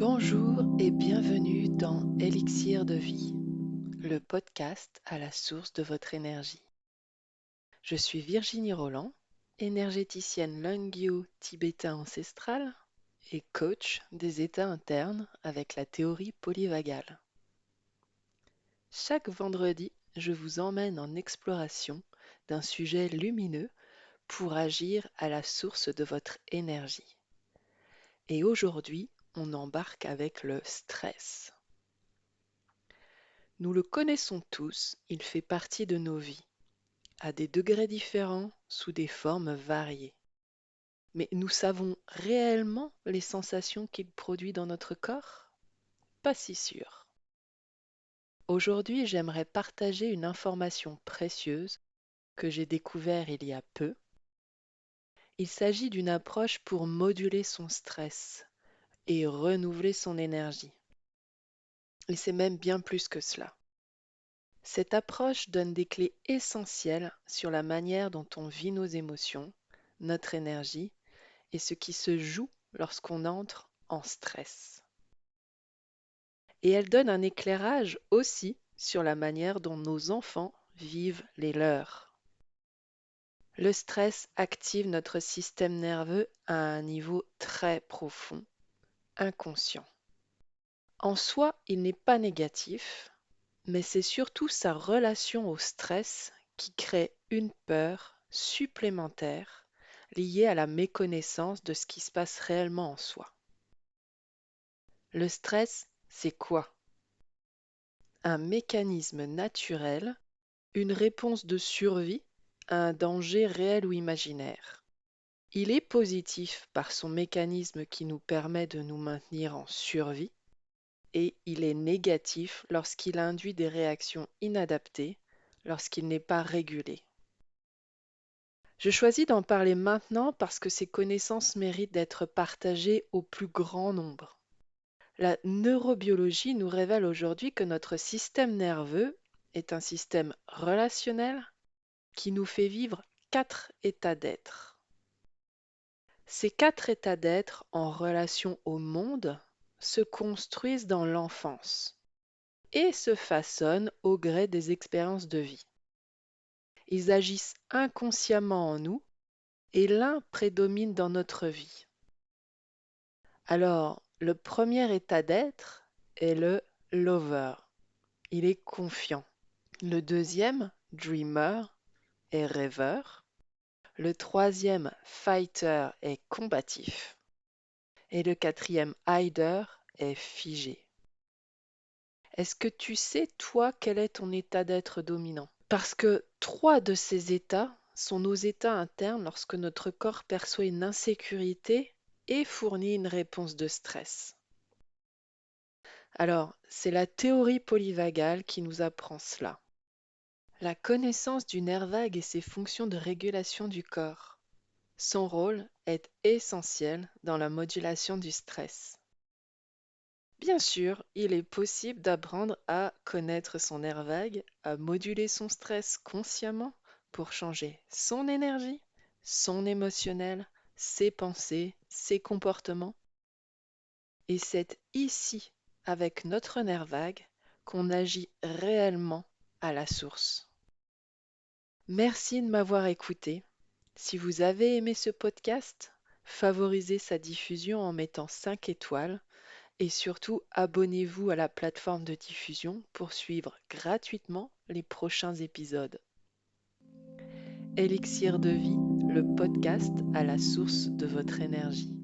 Bonjour et bienvenue dans Élixir de vie, le podcast à la source de votre énergie. Je suis Virginie Roland, énergéticienne Lungyo tibétain ancestral et coach des états internes avec la théorie polyvagale. Chaque vendredi, je vous emmène en exploration d'un sujet lumineux pour agir à la source de votre énergie. Et aujourd'hui, on embarque avec le stress. Nous le connaissons tous, il fait partie de nos vies, à des degrés différents, sous des formes variées. Mais nous savons réellement les sensations qu'il produit dans notre corps? Pas si sûr. Aujourd'hui, j'aimerais partager une information précieuse que j'ai découverte il y a peu. Il s'agit d'une approche pour moduler son stress et renouveler son énergie. Et c'est même bien plus que cela. Cette approche donne des clés essentielles sur la manière dont on vit nos émotions, notre énergie et ce qui se joue lorsqu'on entre en stress. Et elle donne un éclairage aussi sur la manière dont nos enfants vivent les leurs. Le stress active notre système nerveux à un niveau très profond, inconscient. En soi, il n'est pas négatif, mais c'est surtout sa relation au stress qui crée une peur supplémentaire liée à la méconnaissance de ce qui se passe réellement en soi. Le stress, c'est quoi? Un mécanisme naturel, une réponse de survie à un danger réel ou imaginaire. Il est positif par son mécanisme qui nous permet de nous maintenir en survie, et il est négatif lorsqu'il induit des réactions inadaptées, lorsqu'il n'est pas régulé. Je choisis d'en parler maintenant parce que ces connaissances méritent d'être partagées au plus grand nombre. La neurobiologie nous révèle aujourd'hui que notre système nerveux est un système relationnel qui nous fait vivre 4 états d'être. Ces 4 états d'être en relation au monde se construisent dans l'enfance et se façonnent au gré des expériences de vie. Ils agissent inconsciemment en nous et l'un prédomine dans notre vie. Alors, le premier état d'être est le lover. Il est confiant. Le deuxième, dreamer, est rêveur. Le troisième, fighter, est combatif. Et le quatrième, hider, est figé. Est-ce que tu sais, toi, quel est ton état d'être dominant? Parce que 3 de ces états sont nos états internes lorsque notre corps perçoit une insécurité et fournit une réponse de stress. Alors, c'est la théorie polyvagale qui nous apprend cela. La connaissance du nerf vague et ses fonctions de régulation du corps. Son rôle est essentiel dans la modulation du stress. Bien sûr, il est possible d'apprendre à connaître son nerf vague, à moduler son stress consciemment pour changer son énergie, son émotionnel, ses pensées, ses comportements. Et c'est ici, avec notre nerf vague, qu'on agit réellement à la source. Merci de m'avoir écouté. Si vous avez aimé ce podcast, favorisez sa diffusion en mettant 5 étoiles et surtout abonnez-vous à la plateforme de diffusion pour suivre gratuitement les prochains épisodes. Élixir de vie, le podcast à la source de votre énergie.